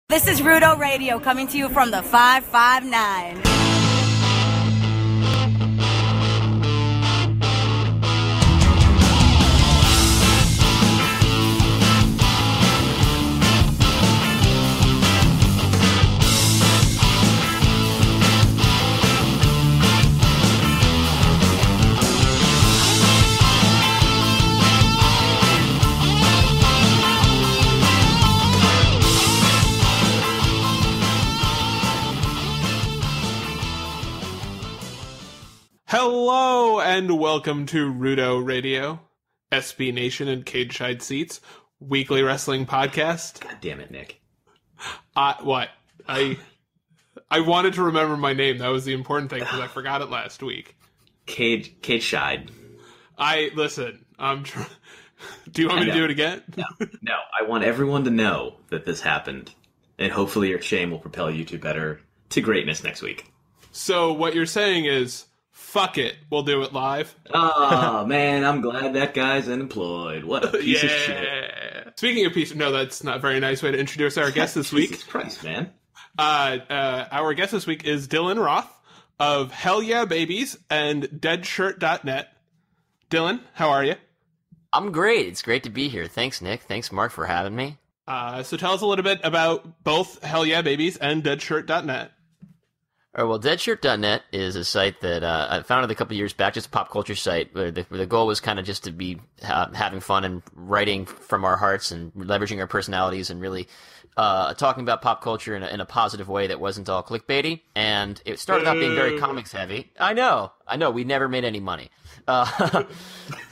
This is Rudo Radio coming to you from the 559. Hello and welcome to Rudo Radio, SB Nation and Cage Side Seats, weekly wrestling podcast. God damn it, Nick. What? I wanted to remember my name. That was the important thing because I forgot it last week. Cage Side. Listen. Do you want me to do it again? No. I want everyone to know that this happened, and hopefully your shame will propel you to greatness next week. So what you're saying is, fuck it, we'll do it live. Oh, man, I'm glad that guy's unemployed. What a piece of shit. Speaking of no, that's not a very nice way to introduce our guest this week. Jesus Christ, man. Our guest this week is Dylan Roth of Hell Yeah Babies and Deadshirt.net. Dylan, how are you? I'm great. It's great to be here. Thanks, Nick. Thanks, Mark, for having me. So tell us a little bit about both Hell Yeah Babies and Deadshirt.net. All right, well, Deadshirt.net is a site that I founded a couple years back, just a pop culture site, where the goal was kind of just to be having fun and writing from our hearts and leveraging our personalities and really talking about pop culture in a positive way that wasn't all clickbaity. And it started out being very comics heavy. I know, we never made any money.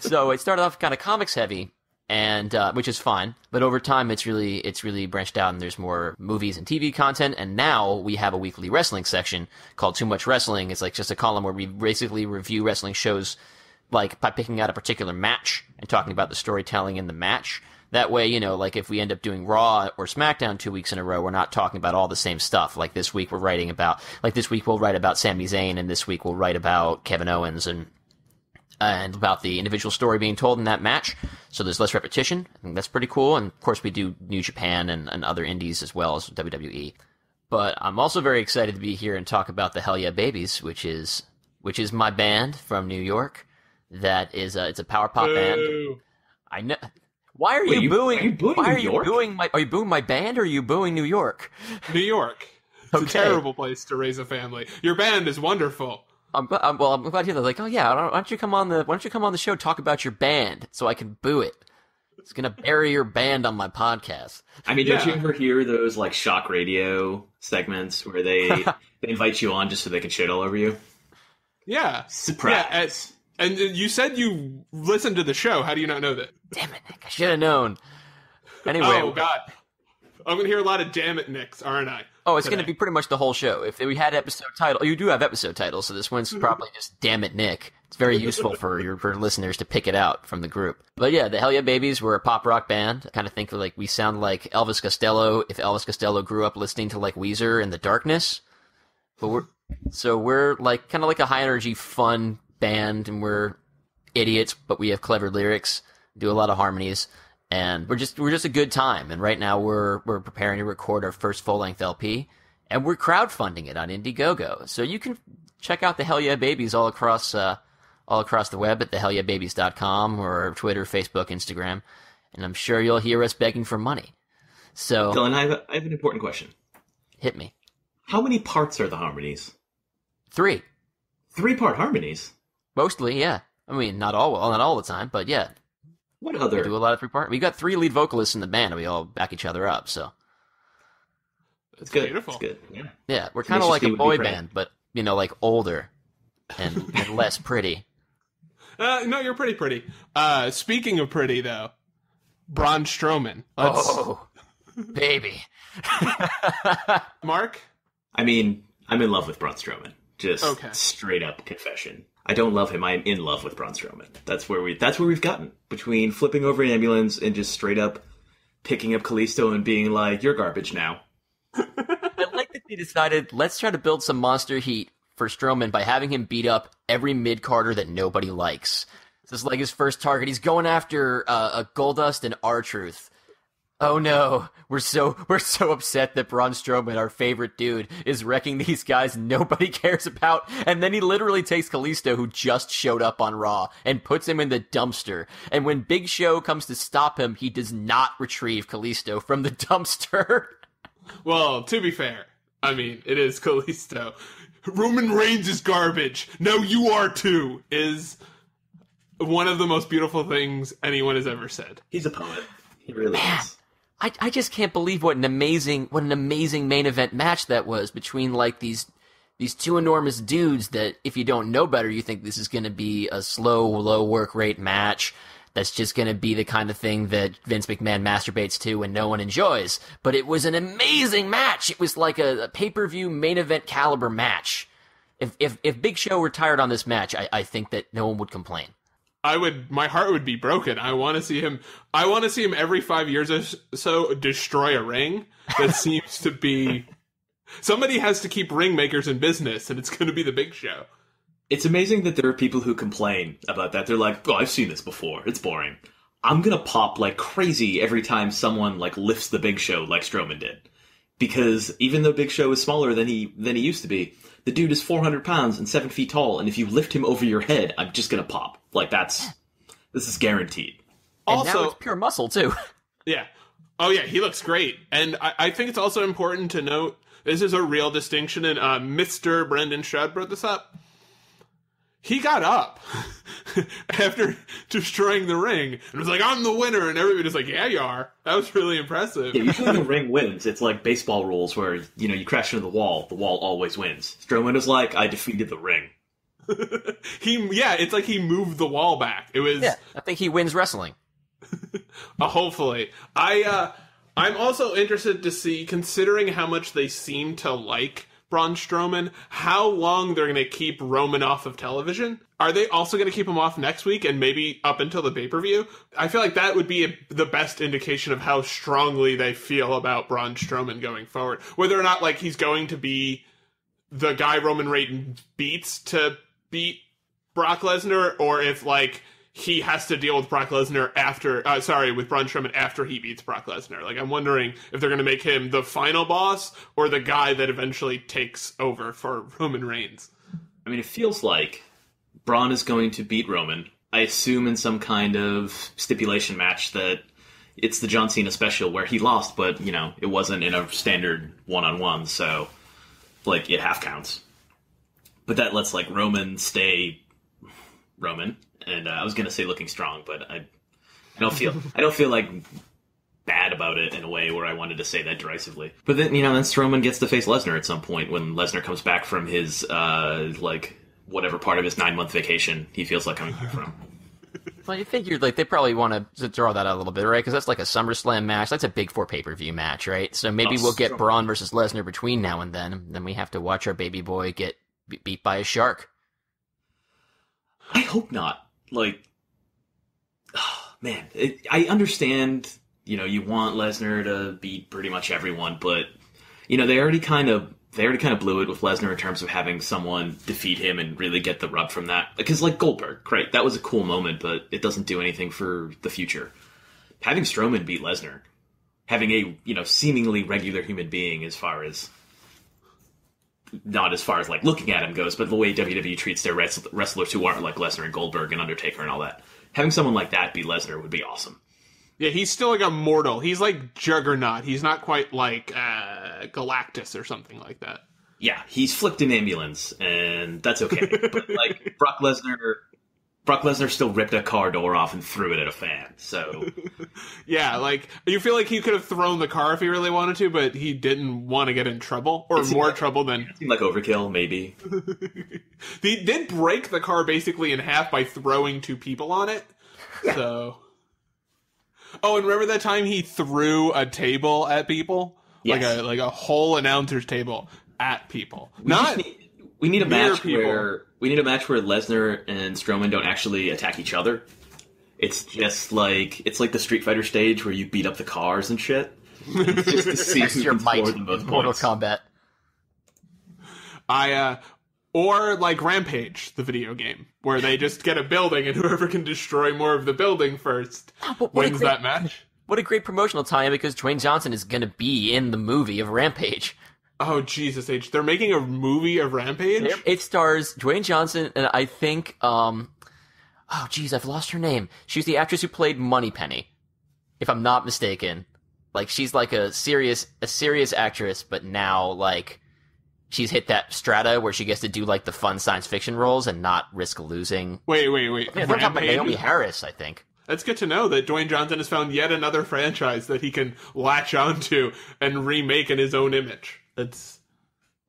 So it started off kind of comics heavy, and which is fine, but over time it's really branched out, and there's more movies and TV content, and now we have a weekly wrestling section called Too Much Wrestling. It's like just a column where we basically review wrestling shows, like by picking out a particular match and talking about the storytelling in the match. That way, like if we end up doing Raw or SmackDown 2 weeks in a row, we're not talking about all the same stuff. Like this week we'll write about Sami Zayn, and this week we'll write about Kevin Owens and about the individual story being told in that match, so there's less repetition. I think that's pretty cool, and of course we do New Japan and other indies as well as WWE. But I'm also very excited to be here and talk about the Hell Yeah Babies, which is my band from New York. That is it's a power pop band. I know. Why are you booing? Are you booing my band, or are you booing New York? New York. It's a terrible place to raise a family. Your band is wonderful. I'm glad to hear that. Like, oh yeah, why don't you come on the show, talk about your band, so I can boo it. It's gonna bury your band on my podcast. I mean, don't you ever hear those like shock radio segments where they invite you on just so they can shit all over you? Yeah, surprise. Yeah, and you said you listened to the show. How do you not know that? Damn it, Nick! I should have known. Anyway, oh God, I'm gonna hear a lot of damn it, Nicks, aren't I? Oh, it's going to be pretty much the whole show. If we had episode title, you do have episode titles, so this one's probably just "Damn It, Nick." It's very useful for listeners to pick it out from the group. But yeah, the Hell Yeah Babies were a pop rock band. I kind of think like we sound like Elvis Costello if Elvis Costello grew up listening to like Weezer in the darkness. But we're like kind of like a high energy, fun band, and we're idiots, but we have clever lyrics, do a lot of harmonies. And we're just a good time. And right now we're preparing to record our first full-length LP, and we're crowdfunding it on Indiegogo. So you can check out the Hell Yeah Babies all across the web at thehellyeahbabies.com or Twitter, Facebook, Instagram. And I'm sure you'll hear us begging for money. So Dylan, I have an important question. Hit me. How many parts are the harmonies? 3. 3-part harmonies? Mostly, yeah. I mean, not all the time, but yeah. What other? We do a lot of 3-part. We got 3 lead vocalists in the band, and we all back each other up. So it's good. Beautiful. It's good. Yeah, we're kind of like a boy band, but like older and less pretty. No, you're pretty. Speaking of pretty, though, Braun Strowman. Oh, baby. Mark? I mean, I'm in love with Braun Strowman. Just straight up confession. I don't love him. I am in love with Braun Strowman. That's where we've gotten, between flipping over an ambulance and just straight up picking up Kalisto and being like, "You're garbage now." I like that they decided, let's try to build some monster heat for Strowman by having him beat up every mid-carder that nobody likes. This is like his first target. He's going after Goldust and R-Truth. Oh no, we're so upset that Braun Strowman, our favorite dude, is wrecking these guys nobody cares about, and then he literally takes Kalisto, who just showed up on Raw, and puts him in the dumpster. And when Big Show comes to stop him, he does not retrieve Kalisto from the dumpster. Well, to be fair, I mean, it is Kalisto. Roman Reigns is garbage. Now you are too, is one of the most beautiful things anyone has ever said. He's a poet. He really is. I just can't believe what an amazing main event match that was between like these two enormous dudes that if you don't know better, you think this is going to be a slow, low work rate match that's just going to be the kind of thing that Vince McMahon masturbates to and no one enjoys. But it was an amazing match. It was like a pay-per-view main event caliber match. If Big Show retired on this match, I think that no one would complain. My heart would be broken. I want to see him every 5 years or so destroy a ring that seems to be, somebody has to keep ring makers in business, and it's going to be the Big Show. It's amazing that there are people who complain about that. They're like, oh, I've seen this before. It's boring. I'm going to pop like crazy every time someone like lifts the Big Show like Strowman did. Because even though Big Show is smaller than he used to be, the dude is 400 pounds and 7 feet tall, and if you lift him over your head, I'm just gonna pop. Like, this is guaranteed. And also, now it's pure muscle, too. Yeah. Oh, yeah, he looks great. And I think it's also important to note, this is a real distinction, and Mr. Brendan Stroud brought this up. He got up after destroying the ring and was like, I'm the winner. And everybody's like, yeah, you are. That was really impressive. Yeah, usually the ring wins. It's like baseball rules where, you crash into the wall always wins. Strowman was like, I defeated the ring. It's like he moved the wall back. It was. Yeah, I think he wins wrestling. Hopefully. I'm also interested to see, considering how much they seem to like Braun Strowman, how long they're going to keep Roman off of television. Are they also going to keep him off next week and maybe up until the pay-per-view? I feel like that would be the best indication of how strongly they feel about Braun Strowman going forward. Whether or not like he's going to be the guy Roman Reigns beats to beat Brock Lesnar, or if like he has to deal with Brock Lesnar with Braun Strowman after he beats Brock Lesnar. Like, I'm wondering if they're going to make him the final boss or the guy that eventually takes over for Roman Reigns. I mean, it feels like Braun is going to beat Roman, I assume in some kind of stipulation match that it's the John Cena special where he lost, but, it wasn't in a standard one-on-one, so, like, it half counts. But that lets, like, Roman stay Roman. And I was gonna say looking strong, but I don't feel like bad about it in a way where I wanted to say that derisively. But then then Strowman gets to face Lesnar at some point when Lesnar comes back from his like whatever part of his 9-month vacation he feels like coming back from. Well, you figured like they probably want to draw that out a little bit, right? Because that's like a SummerSlam match. That's a big 4 pay-per-view match, right? So maybe we'll get Braun versus Lesnar between now and then. And then we have to watch our baby boy get beat by a shark. I hope not. Like, oh, man, I understand, you want Lesnar to beat pretty much everyone, but, they already kind of blew it with Lesnar in terms of having someone defeat him and really get the rub from that. Because, like, Goldberg, great, that was a cool moment, but it doesn't do anything for the future. Having Strowman beat Lesnar, having a, seemingly regular human being not as far as like looking at him goes, but the way WWE treats their wrestlers who aren't like Lesnar and Goldberg and Undertaker and all that. Having someone like that beat Lesnar would be awesome. Yeah, he's still like a mortal. He's like Juggernaut. He's not quite like Galactus or something like that. Yeah, he's flipped an ambulance, and that's okay. But like Brock Lesnar still ripped a car door off and threw it at a fan, so... Yeah, like, you feel like he could have thrown the car if he really wanted to, but he didn't want to get in trouble, or more trouble than... It seemed like overkill, maybe. He did break the car basically in half by throwing 2 people on it, so... Oh, and remember that time he threw a table at people? Yes. Like a whole announcer's table at people. We need a match where Lesnar and Strowman don't actually attack each other. It's just like the Street Fighter stage where you beat up the cars and shit. It's just to see who can score the most Mortal points. Kombat. Or like Rampage, the video game, where they just get a building and whoever can destroy more of the building first wins that match. What a great promotional tie-in, because Dwayne Johnson is going to be in the movie of Rampage. Oh, Jesus H. They're making a movie of Rampage? It stars Dwayne Johnson, and I think, oh, geez, I've lost her name. She was the actress who played Moneypenny, if I'm not mistaken. Like, she's like a serious actress, but now, like, she's hit that strata where she gets to do, like, the fun science fiction roles and not risk losing. Wait. Yeah, they're talking about Naomi Harris, I think. That's good to know that Dwayne Johnson has found yet another franchise that he can latch onto and remake in his own image. That's...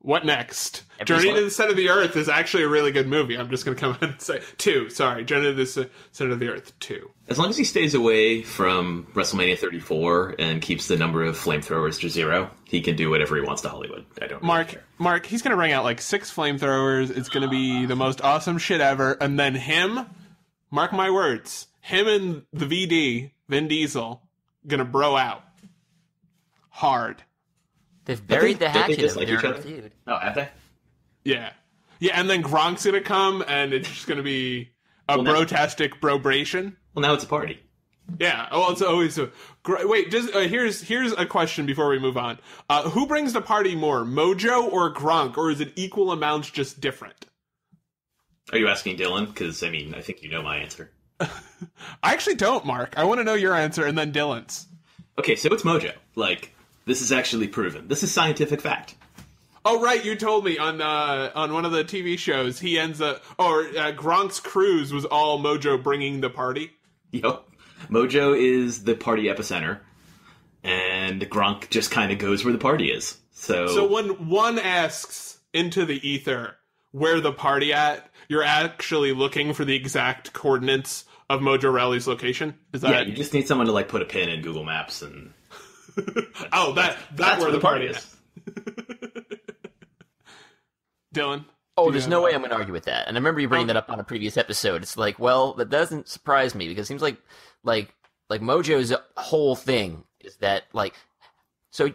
What next? Journey to the Center of the Earth is actually a really good movie. I'm just going to come out and say 2. Sorry, Journey to the Center of the Earth 2. As long as he stays away from WrestleMania 34 and keeps the number of flamethrowers to 0, he can do whatever he wants to Hollywood. I don't really care. Mark, he's going to bring out like 6 flamethrowers. It's going to be the most awesome shit ever. And then him, mark my words, him and the VD, Vin Diesel, going to bro out. Hard. They've buried the hatchet of like each other. Feud. Oh, have they? Yeah, and then Gronk's gonna come, and it's just gonna be a brotastic brobration. Well, now it's a party. Yeah. Well, it's always a wait. Just here's a question before we move on. Who brings the party more, Mojo or Gronk, or is it equal amounts, just different? Are you asking Dylan? Because I mean, I think you know my answer. I actually don't, Mark. I want to know your answer and then Dylan's. Okay, so it's Mojo. Like, this is actually proven. This is scientific fact. Oh, right, you told me on one of the TV shows, he ends up... Gronk's cruise was all Mojo bringing the party. Yep. Mojo is the party epicenter, and Gronk just kind of goes where the party is. So when one asks into the ether where the party at, you're actually looking for the exact coordinates of Mojo Rowley's location? Is that... Yeah, you just need someone to, like, put a pin in Google Maps and... that's where the party is. Dylan? Oh, there's no way I'm going to argue with that. And I remember you bringing that up on a previous episode. It's like, well, that doesn't surprise me, because it seems like Mojo's whole thing is that, like, so you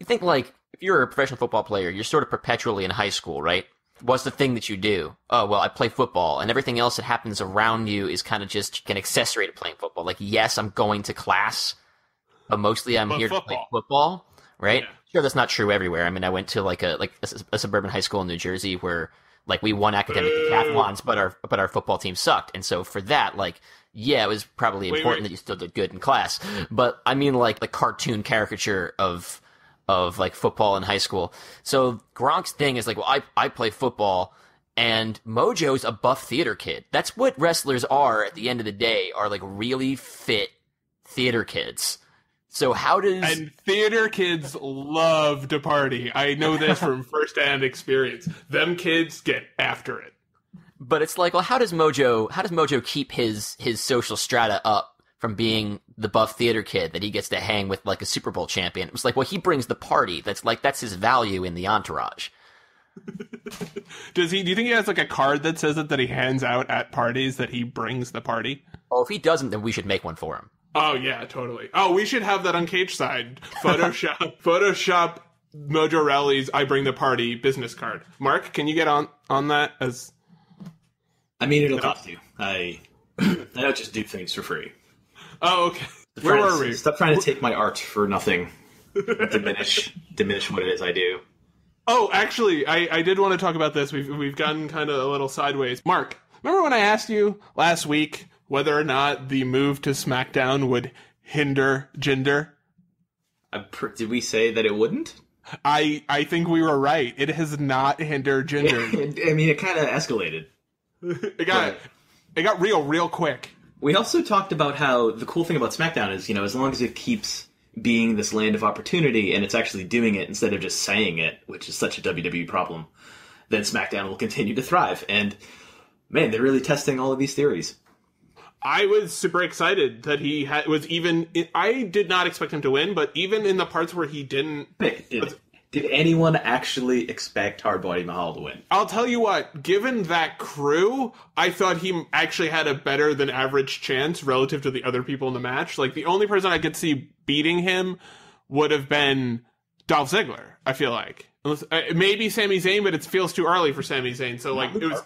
think, like, if you're a professional football player, you're sort of perpetually in high school, right? What's the thing that you do? Oh, well, I play football, and everything else that happens around you is kind of just an accessory to playing football. Like, yes, I'm going to class, but mostly I'm here to play football, right? Yeah. Sure, that's not true everywhere. I mean, I went to like a suburban high school in New Jersey where, like, we won academic decathlons, but our football team sucked, and so for that, like, yeah, it was probably important that you still did good in class. But I mean, like, the cartoon caricature of like football in high school. So Gronk's thing is like, well, I play football, and Mojo's a buff theater kid. That's what wrestlers are at the end of the day, are like really fit theater kids. So how does... And theater kids love to party. I know this from firsthand experience. Them kids get after it. But it's like, well, how does Mojo keep his social strata up from being the buff theater kid that he gets to hang with, like, a Super Bowl champion? It was like, well, he brings the party. That's his value in the entourage. Do you think he has, like, a card that says that he hands out at parties, that he brings the party? Oh, if he doesn't, then we should make one for him. Oh, yeah, totally. Oh, we should have that on Cage Side. Photoshop Mojo Rowley's I Bring the Party business card. Mark, can you get on that as... I mean, it'll cost you. I don't just do things for free. Oh, okay. Where were we? Stop trying to take my art for nothing. diminish what it is I do. Oh, actually, I did want to talk about this. We've gotten kind of a little sideways. Mark, remember when I asked you last week whether or not the move to SmackDown would hinder Jinder? Did we say that it wouldn't? I think we were right. It has not hindered Jinder. I mean, it kind of escalated. It got real quick. We also talked about how the cool thing about SmackDown is, as long as it keeps being this land of opportunity and it's actually doing it instead of just saying it, which is such a WWE problem, then SmackDown will continue to thrive. And, man, they're really testing all of these theories. I was super excited that he was even... I did not expect him to win, but even in the parts where he didn't... Did anyone actually expect Hardbody Mahal to win? I'll tell you what, given that crew, I thought he actually had a better than average chance relative to the other people in the match. Like, the only person I could see beating him would have been Dolph Ziggler, I feel like. Maybe Sami Zayn, but it feels too early for Sami Zayn, so, like, it was...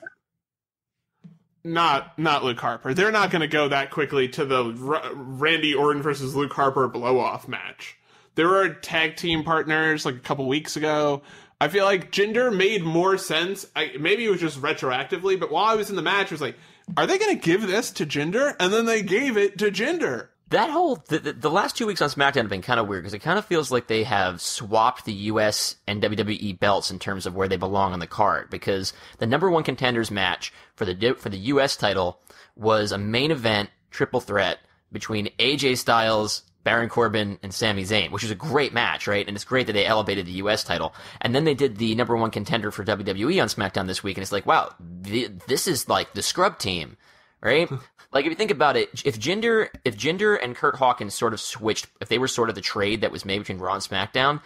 not Luke Harper. They're not going to go that quickly to the Randy Orton versus Luke Harper blow-off match. There were tag team partners like a couple weeks ago. I feel like Jinder made more sense. Maybe it was just retroactively, but while I was in the match, I was like, are they going to give this to Jinder? And then they gave it to Jinder. That whole the last 2 weeks on SmackDown have been kind of weird because it kind of feels like they have swapped the US and WWE belts in terms of where they belong on the card. Because the number one contenders match for the US title was a main event triple threat between AJ Styles, Baron Corbin, and Sami Zayn, which is a great match, right? And it's great that they elevated the US title. And then they did the number one contender for WWE on SmackDown this week, and it's like, wow, this is like the scrub team, right? Like, if you think about it, if Jinder and Kurt Hawkins sort of switched, if they were sort of the trade that was made between Raw and SmackDown,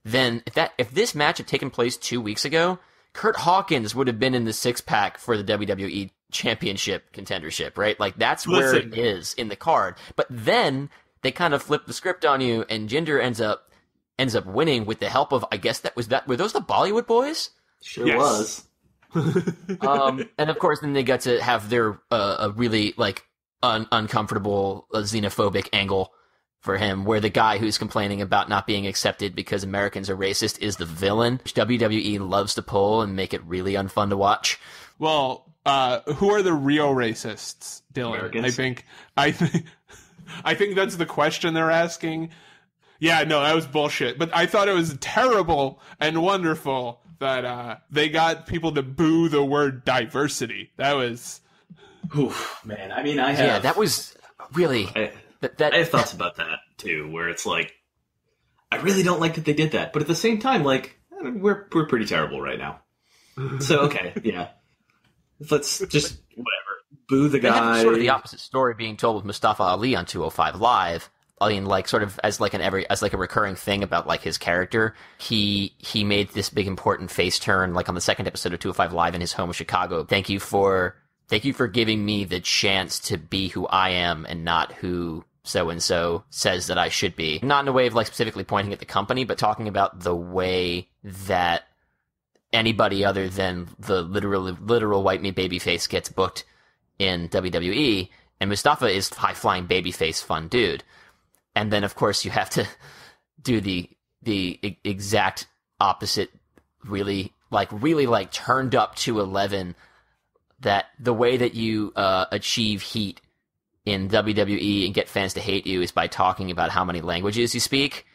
then if this match had taken place 2 weeks ago, Kurt Hawkins would have been in the six-pack for the WWE Championship contendership, right? Like, that's where it is in the card. But then they kind of flip the script on you, and Jinder ends up winning with the help of, I guess were those the Bollywood boys? Sure was. And of course, then they got to have their a really like uncomfortable xenophobic angle for him, where the guy who's complaining about not being accepted because Americans are racist is the villain, which WWE loves to pull and make it really unfun to watch. Well, who are the real racists, Dylan? Americans. I think that's the question they're asking. Yeah, no, that was bullshit. But I thought it was terrible and wonderful that they got people to boo the word diversity. That was... Oof, man. I mean, I have... Yeah, that was really... I have thoughts about that, too, where it's like, I really don't like that they did that. But at the same time, like, we're pretty terrible right now. So, okay, yeah. Let's just, whatever. Boo the guy. They have sort of the opposite story being told with Mustafa Ali on 205 Live. I mean, like, sort of as like a recurring thing about like his character. He made this big important face turn, like on the second episode of 205 Live in his home of Chicago. Thank you for giving me the chance to be who I am and not who so and so says that I should be. Not in a way of like specifically pointing at the company, but talking about the way that anybody other than the literal white meat babyface gets booked in WWE. And Mustafa is high-flying babyface fun dude. And then, of course, you have to do the exact opposite, really turned up to 11. That the way that you achieve heat in WWE and get fans to hate you is by talking about how many languages you speak.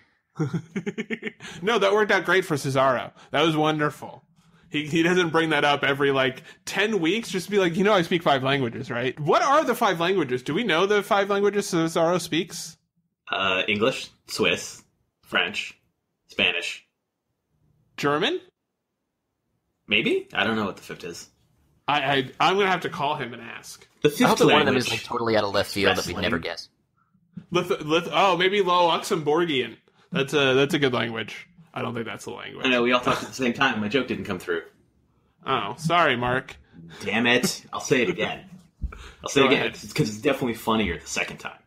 No, that worked out great for Cesaro. That was wonderful. He doesn't bring that up every, 10 weeks. Just be like, I speak 5 languages, right? What are the 5 languages? Do we know the 5 languages Cesaro speaks? English, Swiss, French, Spanish. German? Maybe? I don't know what the 5th is. I'm going to have to call him and ask. The 5th I hope that one of them language, is totally out of left field that we'd never guess. Maybe Luxembourgian. That's a good language. I don't think that's the language. I know, we all talked at the same time. My joke didn't come through. Oh, sorry, Mark. Damn it. I'll say it again. Because it's definitely funnier the second time.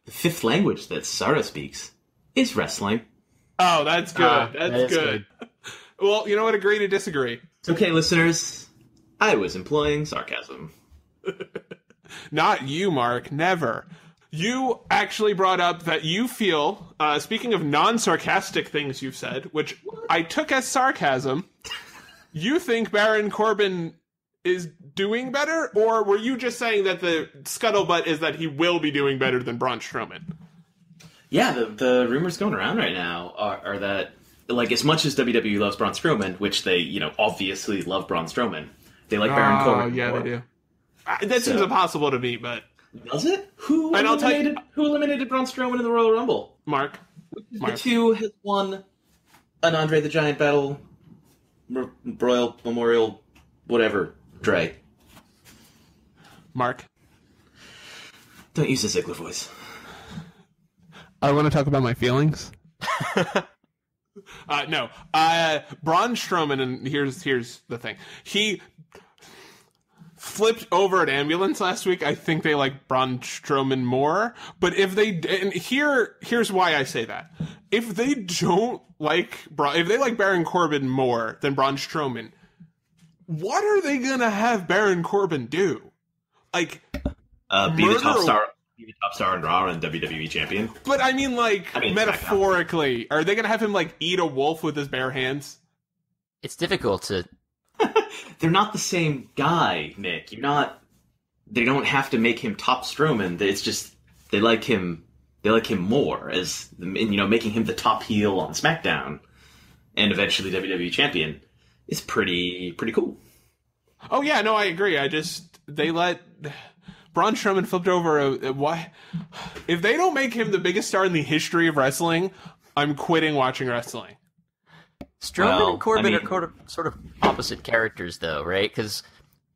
The 5th language that Sarah speaks is wrestling. Oh, that's good. That's good. Well, you know what? Agree to disagree. It's okay, listeners. I was employing sarcasm. Not you, Mark. Never. You actually brought up that you feel, speaking of non-sarcastic things you've said, which I took as sarcasm, you think Baron Corbin is doing better? Or were you just saying that the scuttlebutt is that he will be doing better than Braun Strowman? Yeah, the rumors going around right now are that, as much as WWE loves Braun Strowman, which they, obviously love Braun Strowman, they like Baron Corbin. Yeah, they do. That seems impossible to me, but... Does it? Who eliminated Braun Strowman in the Royal Rumble? Mark. The 2 has won an Andre the Giant Battle Royal Memorial whatever, Dre. Mark. Don't use the Ziggler voice. I want to talk about my feelings. No. Braun Strowman, and here's the thing. He flipped over at Ambulance last week. I think they like Braun Strowman more. But if they... And here's why I say that. If they don't like... If they like Baron Corbin more than Braun Strowman, what are they going to have Baron Corbin do? like be the top star on Raw and WWE champion. But I mean, metaphorically, are they gonna have him like eat a wolf with his bare hands? It's difficult to. They're not the same guy, Nick. They don't have to make him top Strowman. It's just they like him more as making him the top heel on SmackDown and eventually WWE champion is pretty cool. Oh yeah, no, I agree. They let Braun Strowman flipped over why if they don't make him the biggest star in the history of wrestling, I'm quitting watching wrestling. Strowman and Corbin are sort of opposite characters, though, right? Because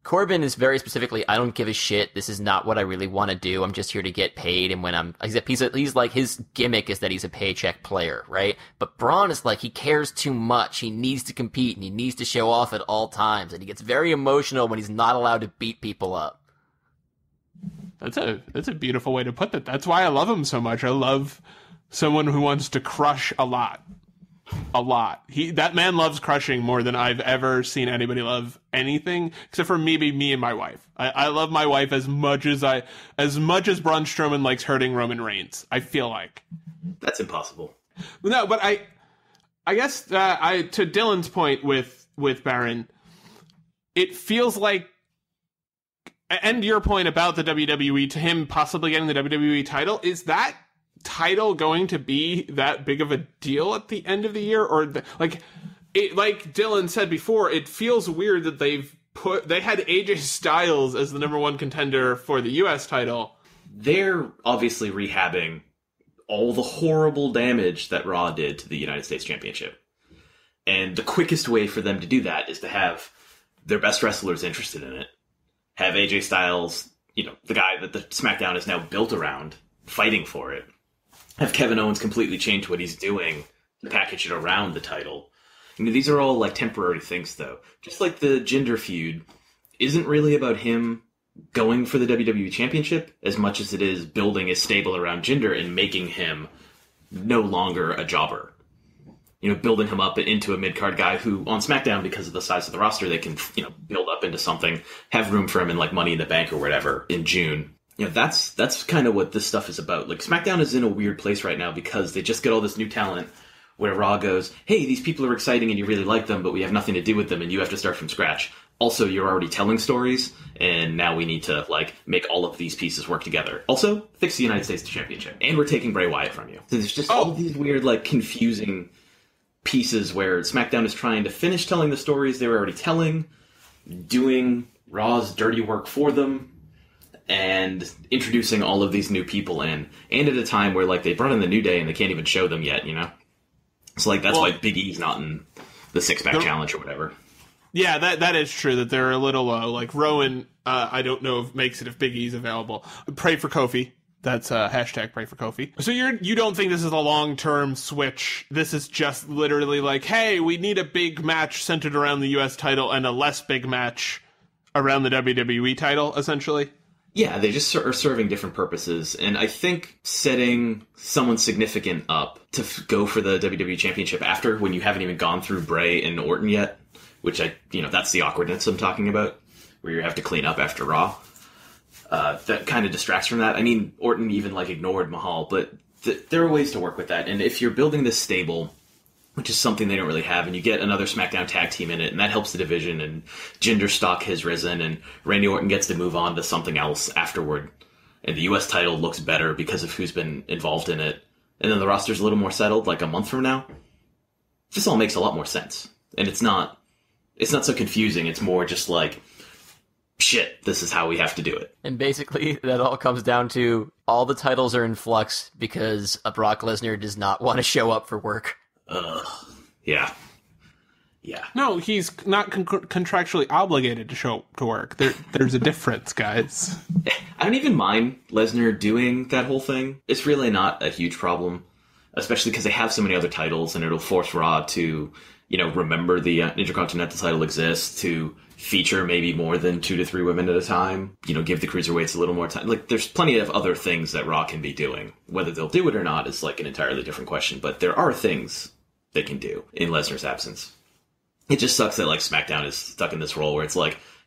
Corbin is very specifically, I don't give a shit. This is not what I really want to do. I'm just here to get paid. And when he's like, his gimmick is that he's a paycheck player, right? But Braun is like, he cares too much. He needs to compete and he needs to show off at all times. And he gets very emotional when he's not allowed to beat people up. That's a beautiful way to put that. That's why I love him so much. I love someone who wants to crush a lot. A lot. That man loves crushing more than I've ever seen anybody love anything, except for maybe me and my wife. I love my wife as much as Braun Strowman likes hurting Roman Reigns. I feel like that's impossible. No, but I guess to Dylan's point with Baron, it feels like, and your point about the WWE, to him possibly getting the WWE title, is that title going to be that big of a deal at the end of the year? Or like Dylan said before, it feels weird that they had AJ Styles as the number one contender for the US title. They're obviously rehabbing all the horrible damage that Raw did to the United States Championship. And the quickest way for them to do that is to have their best wrestlers interested in it. Have AJ Styles, the guy that the SmackDown is now built around, fighting for it. Have Kevin Owens completely change what he's doing to package it around the title. These are all like temporary things, though. Just like the Jinder feud isn't really about him going for the WWE Championship as much as it is building a stable around Jinder and making him no longer a jobber. Building him up into a mid-card guy who, on SmackDown, because of the size of the roster, they can, build up into something, have room for him in like Money in the Bank or whatever in June. That's kind of what this stuff is about. Like, SmackDown is in a weird place right now because they just get all this new talent where Raw goes, hey, these people are exciting and you really like them, but we have nothing to do with them and you have to start from scratch. Also, you're already telling stories, and now we need to, make all of these pieces work together. Also, fix the United States Championship. And we're taking Bray Wyatt from you. So there's just all of these weird, confusing pieces where SmackDown is trying to finish telling the stories they were already telling, doing Raw's dirty work for them, and introducing all of these new people in, and at a time where they brought in the New Day and they can't even show them yet, So that's why Big E's not in the six-pack challenge or whatever. Yeah, that is true, that they're a little low. Like Rowan, I don't know if makes it if Big E's available. Pray for Kofi. That's hashtag pray for Kofi. So you don't think this is a long-term switch? This is just literally hey, we need a big match centered around the US title and a less big match around the WWE title, essentially? Yeah, they just are serving different purposes, and I think setting someone significant up to go for the WWE Championship after, when you haven't even gone through Bray and Orton yet, which that's the awkwardness I'm talking about, where you have to clean up after Raw. That kind of distracts from that. I mean, Orton even ignored Mahal, but there are ways to work with that, and if you're building this stable, which is something they don't really have, and you get another SmackDown tag team in it, and that helps the division, and Jinder stock has risen, and Randy Orton gets to move on to something else afterward, and the US title looks better because of who's been involved in it, and then the roster's a little more settled, a month from now. This all makes a lot more sense, and it's not so confusing, it's more just shit, this is how we have to do it. And basically, that all comes down to all the titles are in flux because a Brock Lesnar does not want to show up for work. Yeah. No, he's not contractually obligated to show up to work. There's a difference, guys. I don't even mind Lesnar doing that whole thing. It's really not a huge problem, especially because they have so many other titles, and it'll force Raw to, remember the Intercontinental title exists, to feature maybe more than 2 to 3 women at a time, give the cruiserweights a little more time. There's plenty of other things that Raw can be doing. Whether they'll do it or not is an entirely different question, but there are things they can do in Lesnar's absence. It just sucks that SmackDown is stuck in this role where it's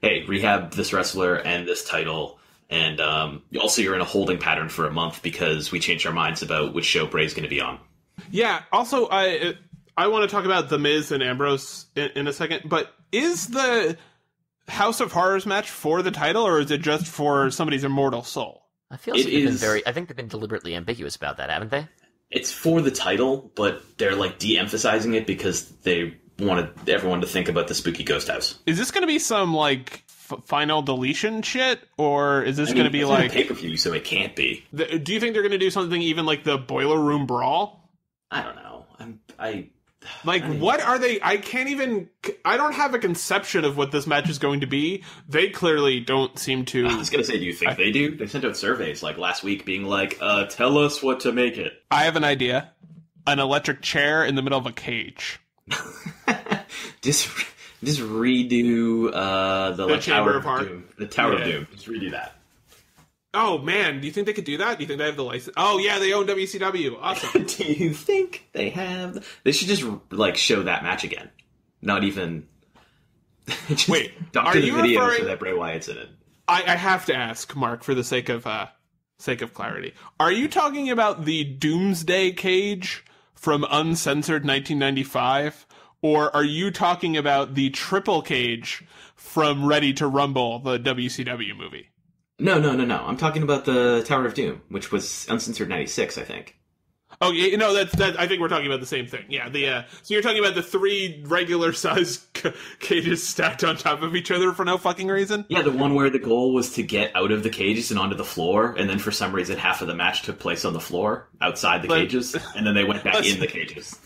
hey, rehab this wrestler and this title And also, you're in a holding pattern for a month because we changed our minds about which show Bray's going to be on. Yeah. Also, I want to talk about The Miz and Ambrose in a second. But is the House of Horrors match for the title, or is it just for somebody's immortal soul? I feel like I think they've been deliberately ambiguous about that, haven't they? It's for the title, but they're like de-emphasizing it because they wanted everyone to think about the spooky ghost house. Is this going to be some like final deletion shit, or is this going to be like pay-per-view? So it can't be. Do you think they're going to do something even like the Boiler Room Brawl? I don't know. What are they? I don't have a conception of what this match is going to be. They clearly don't seem to. I was going to say, do you think they do? They sent out surveys like last week being like, tell us what to make it. I have an idea. An electric chair in the middle of a cage. Just redo the Chamber of Heart. Doom. The Tower of Doom. Just redo that. Oh, man. Do you think they could do that? Do you think they have the license? Oh, yeah, they own WCW. Awesome. Do you think they have... They should just, show that match again. Not even... Wait, doctor the video so that Bray Wyatt's in it. I have to ask, Mark, for the sake of clarity. Are you talking about the Doomsday cage from Uncensored 1995? Or are you talking about the triple cage from Ready to Rumble, the WCW movie? No. I'm talking about the Tower of Doom, which was Uncensored 96, I think. Oh, yeah, no, that's I think we're talking about the same thing. Yeah, so you're talking about the 3 regular-sized cages stacked on top of each other for no fucking reason? Yeah, the one where the goal was to get out of the cages and onto the floor, and then for some reason half of the match took place on the floor, outside the cages, and then they went back in the cages.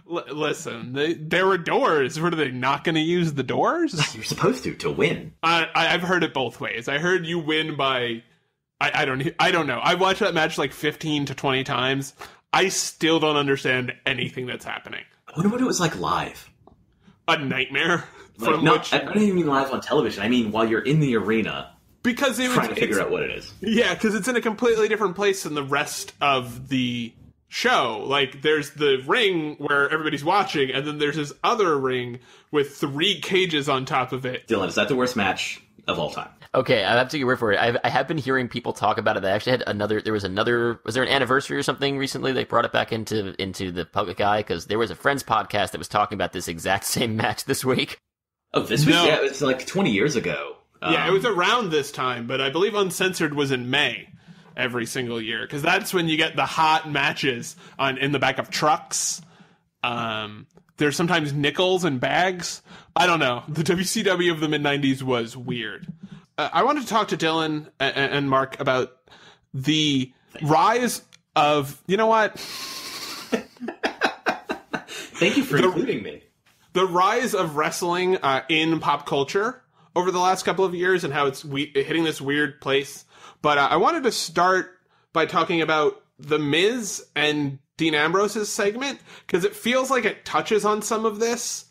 Listen, there were doors. Were they not going to use the doors? You're supposed to win. I've heard it both ways. I heard you win by... I don't know. I've watched that match like 15 to 20 times. I still don't understand anything that's happening. I wonder what it was like live. A nightmare. I don't even mean live on television. I mean while you're in the arena. Because trying to figure out what it is. Yeah, because it's in a completely different place than the rest of the show. Like, there's the ring where everybody's watching, and then there's this other ring with 3 cages on top of it. Dylan, is that the worst match of all time? Okay, I have to take your word for it. I have been hearing people talk about it. They actually had was there an anniversary or something recently? They brought it back into the public eye because there was a Friends podcast that was talking about this exact same match this week. Oh, this week? No. Yeah, it was like 20 years ago. Yeah, it was around this time, but I believe Uncensored was in May every single year, because that's when you get the hot matches in the back of trucks. There's sometimes nickels and bags. I don't know. The WCW of the mid-90s was weird. I wanted to talk to Dylan and Mark about the rise of... You know what? Thank you for including me. The rise of wrestling in pop culture over the last couple of years and how it's hitting this weird place. But I wanted to start by talking about The Miz and Dean Ambrose's segment, because it feels like it touches on some of this,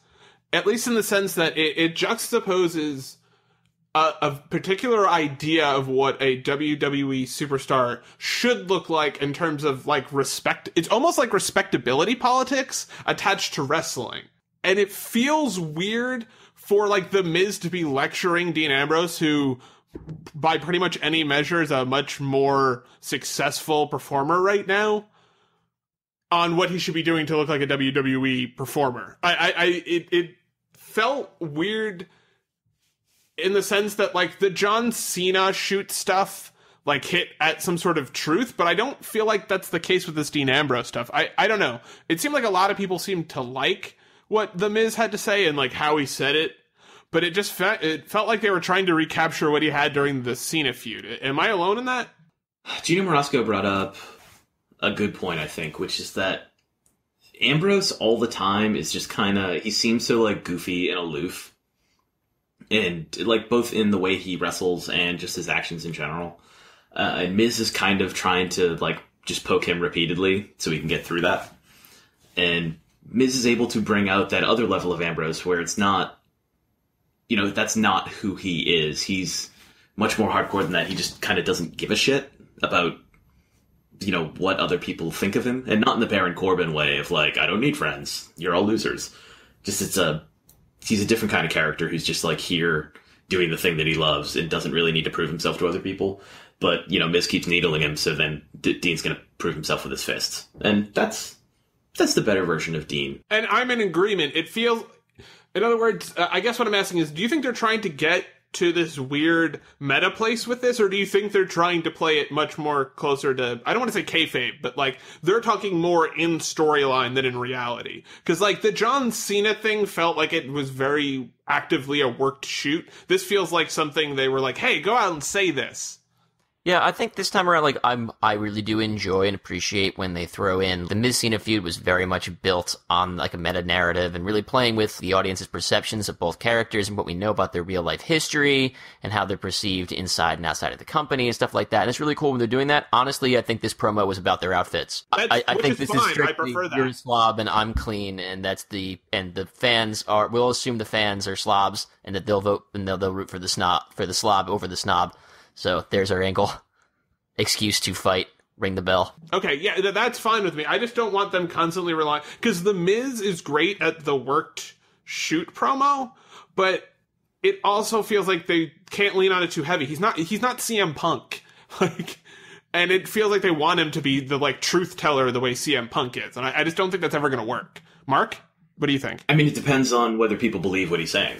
at least in the sense that it juxtaposes a particular idea of what a WWE superstar should look like in terms of, like, respect. It's almost like respectability politics attached to wrestling. And it feels weird for, like, The Miz to be lecturing Dean Ambrose, who, by pretty much any measure, is a much more successful performer right now, on what he should be doing to look like a WWE performer. It felt weird in the sense that, like, the John Cena shoot stuff, like, hit at some sort of truth, but I don't feel like that's the case with this Dean Ambrose stuff. I don't know. It seemed like a lot of people seemed to like what The Miz had to say and, like, how he said it, but it felt like they were trying to recapture what he had during the Cena feud. Am I alone in that? Gino Morasco brought up a good point, I think, which is that Ambrose all the time is just kind of... He seems so, like, goofy and aloof. And, like, both in the way he wrestles and just his actions in general. And Miz is kind of trying to, like, just poke him repeatedly so he can get through that. And Miz is able to bring out that other level of Ambrose where it's not... You know, that's not who he is. He's much more hardcore than that. He just kind of doesn't give a shit about, you know, what other people think of him. And not in the Baron Corbin way of, like, I don't need friends. You're all losers. Just he's a different kind of character who's just, like, here doing the thing that he loves and doesn't really need to prove himself to other people. But, Miz keeps needling him, so then Dean's going to prove himself with his fists. And that's the better version of Dean. And I'm in agreement. It feels... In other words, I guess what I'm asking is, do you think they're trying to get to this weird meta place with this, or do you think they're trying to play it much more closer to, I don't want to say kayfabe, but like they're talking more in storyline than in reality? Because like the John Cena thing felt like it was very actively a worked shoot. This feels like something they were like, hey, go out and say this. Yeah, I think this time around, like, I really do enjoy and appreciate when they throw in the Miz Cena feud was very much built on like a meta narrative and really playing with the audience's perceptions of both characters and what we know about their real life history and how they're perceived inside and outside of the company and stuff like that. And it's really cool when they're doing that. Honestly, I think this promo was about their outfits. I think this is strictly you're slob and I'm clean, and the fans we'll assume the fans are slobs and that they'll vote and they'll root for the slob over the snob. So there's our angle. Excuse to fight. Ring the bell. Okay, yeah, that's fine with me. I just don't want them constantly relying... Because The Miz is great at the worked shoot promo, but it also feels like they can't lean on it too heavy. He's not CM Punk. And it feels like they want him to be the, truth teller the way CM Punk is. And I just don't think that's ever going to work. Mark, what do you think? I mean, it depends on whether people believe what he's saying.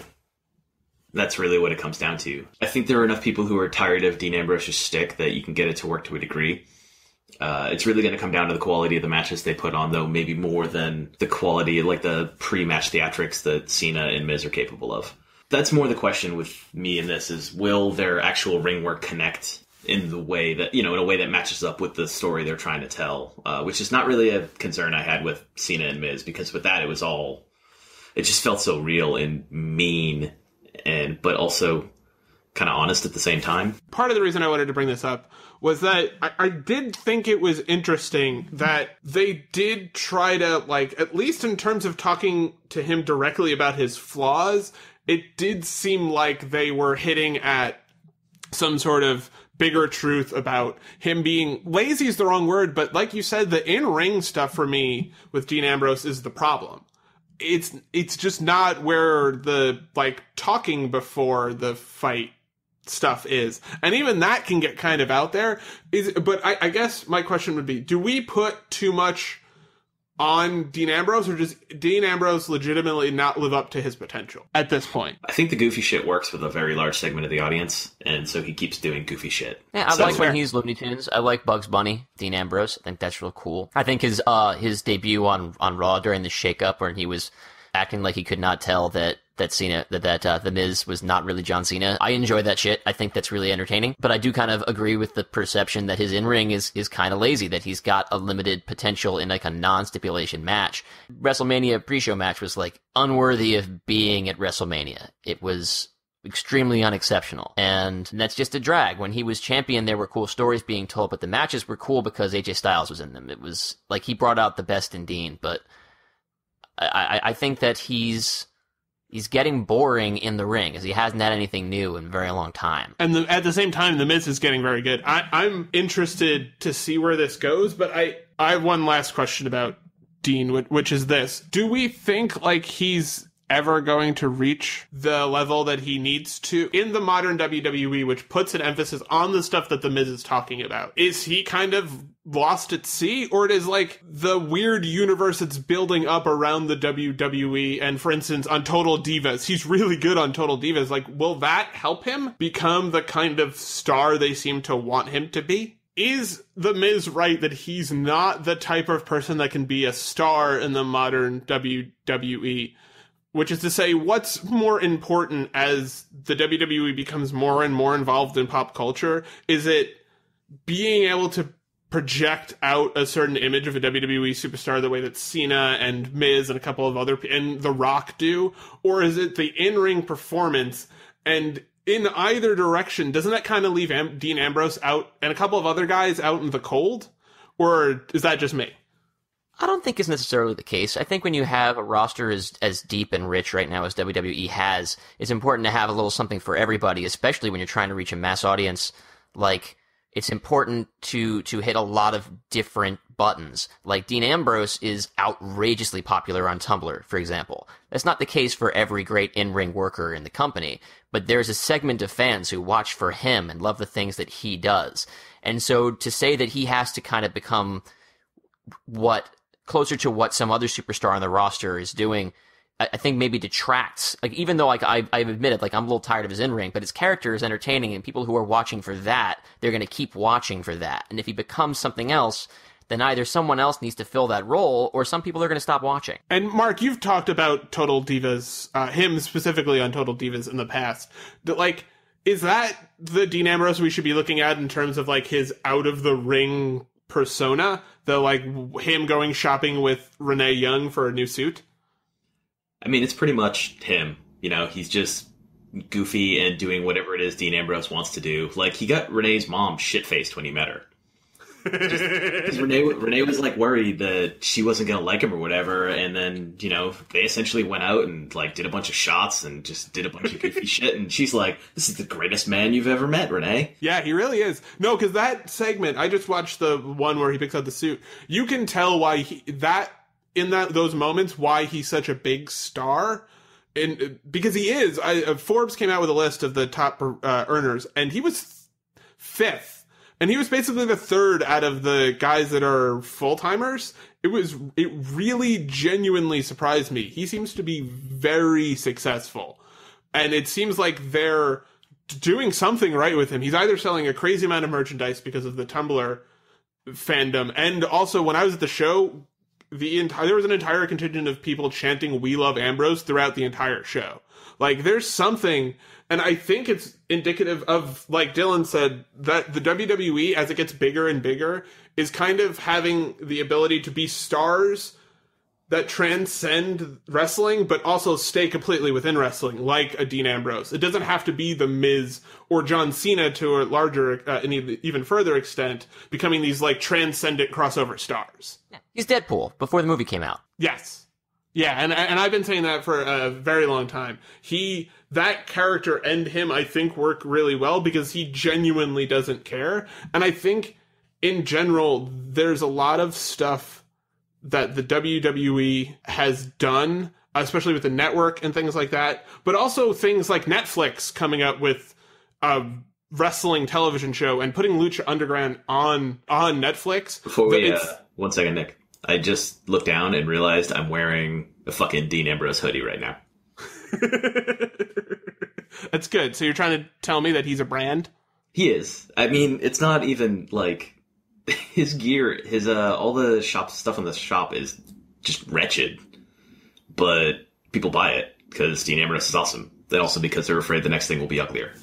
That's really what it comes down to. I think there are enough people who are tired of Dean Ambrose's shtick that you can get it to work to a degree. It's really going to come down to the quality of the matches they put on, though, maybe more than the quality, like the pre-match theatrics that Cena and Miz are capable of. That's more the question with me in this, is will their actual ring work connect in the way that, in a way that matches up with the story they're trying to tell, which is not really a concern I had with Cena and Miz, because with that it just felt so real and mean, but also kind of honest at the same time. Part of the reason I wanted to bring this up was that I did think it was interesting that they did try to, at least in terms of talking to him directly about his flaws, it did seem like they were hitting at some sort of bigger truth about him being lazy is the wrong word, but like you said, the in-ring stuff for me with Dean Ambrose is the problem. It's just not where the talking before the fight stuff is, and even that can get kind of out there. But I guess my question would be: do we put too much on Dean Ambrose, or does Dean Ambrose legitimately not live up to his potential at this point? I think the goofy shit works with a very large segment of the audience, and so he keeps doing goofy shit. Yeah, I like when he's Looney Tunes. I like Bugs Bunny, Dean Ambrose. I think that's real cool. I think his debut on Raw during the shakeup, where he was acting like he could not tell that the Miz was not really John Cena. I enjoy that shit. I think that's really entertaining. But I do kind of agree with the perception that his in-ring is kind of lazy, that he's got a limited potential in a non-stipulation match. WrestleMania pre-show match was unworthy of being at WrestleMania. It was extremely unexceptional. And that's just a drag. When he was champion, there were cool stories being told, but the matches were cool because AJ Styles was in them. It was he brought out the best in Dean, but I think that he's getting boring in the ring, as he hasn't had anything new in a very long time. And at the same time, The Miz is getting very good. I'm interested to see where this goes, but I have one last question about Dean, which is this. Do we think he's ever going to reach the level that he needs to in the modern WWE, which puts an emphasis on the stuff that The Miz is talking about? Is he kind of lost at sea, or it is the weird universe that's building up around the WWE? And for instance, on Total Divas, he's really good on Total Divas. Will that help him become the kind of star they seem to want him to be? Is The Miz right that he's not the type of person that can be a star in the modern WWE? Which is to say, what's more important as the WWE becomes more and more involved in pop culture? Is it being able to project out a certain image of a WWE superstar the way that Cena and Miz and a couple of other and The Rock do? Or is it the in-ring performance? And in either direction, doesn't that kind of leave Dean Ambrose out and a couple of other guys out in the cold? Or is that just me? I don't think it's necessarily the case. I think when you have a roster as deep and rich right now as WWE has, it's important to have a little something for everybody, especially when you're trying to reach a mass audience. it's important to hit a lot of different buttons. Like Dean Ambrose is outrageously popular on Tumblr, for example. That's not the case for every great in-ring worker in the company, but there's a segment of fans who watch for him and love the things that he does. And so to say that he has to kind of become closer to what some other superstar on the roster is doing, I think maybe detracts. Like, even though, like, I've admitted, like, I'm a little tired of his in-ring, but his character is entertaining, and people who are watching for that, they're going to keep watching for that. And if he becomes something else, then either someone else needs to fill that role, or some people are going to stop watching. And Mark, you've talked about Total Divas, him specifically on Total Divas in the past. Like, is that the Dean Ambrose we should be looking at in terms of, like, his out-of-the-ring persona? The, like, him going shopping with Renee Young for a new suit? I mean, it's pretty much him. You know, he's just goofy and doing whatever it is Dean Ambrose wants to do. Like, he got Renee's mom shit-faced when he met her. Because Renee was, like, worried that she wasn't going to like him or whatever, and then, you know, they essentially went out and, like, did a bunch of shots and just did a bunch of goofy shit, and she's like, this is the greatest man you've ever met, Renee. Yeah, he really is. No, because that segment, I just watched the one where he picks out the suit. You can tell why those moments, why he's such a big star. Because he is. Forbes came out with a list of the top earners, and he was fifth. And he was basically the third out of the guys that are full-timers. It really genuinely surprised me. He seems to be very successful. And it seems like they're doing something right with him. He's either selling a crazy amount of merchandise because of the Tumblr fandom, and also when I was at the show, there was an entire contingent of people chanting "We love Ambrose" throughout the entire show. Like, there's something, and I think it's indicative of, like Dylan said, that the WWE, as it gets bigger and bigger, is kind of having the ability to be stars that transcend wrestling, but also stay completely within wrestling, like a Dean Ambrose. It doesn't have to be The Miz or John Cena to a larger, and even further extent, becoming these, like, transcendent crossover stars. Yeah. He's Deadpool before the movie came out. Yes. Yeah, and I've been saying that for a very long time. That character and him, I think, work really well because he genuinely doesn't care. And I think, in general, there's a lot of stuff that the WWE has done, especially with the network and things like that, but also things like Netflix coming up with a wrestling television show and putting Lucha Underground on Netflix. Before we, 1 second, Nick. I just looked down and realized I'm wearing a fucking Dean Ambrose hoodie right now. That's good. So you're trying to tell me that he's a brand? He is. I mean, it's not even, like, his gear, all the stuff in the shop is just wretched. But people buy it because Dean Ambrose is awesome. And also because they're afraid the next thing will be uglier.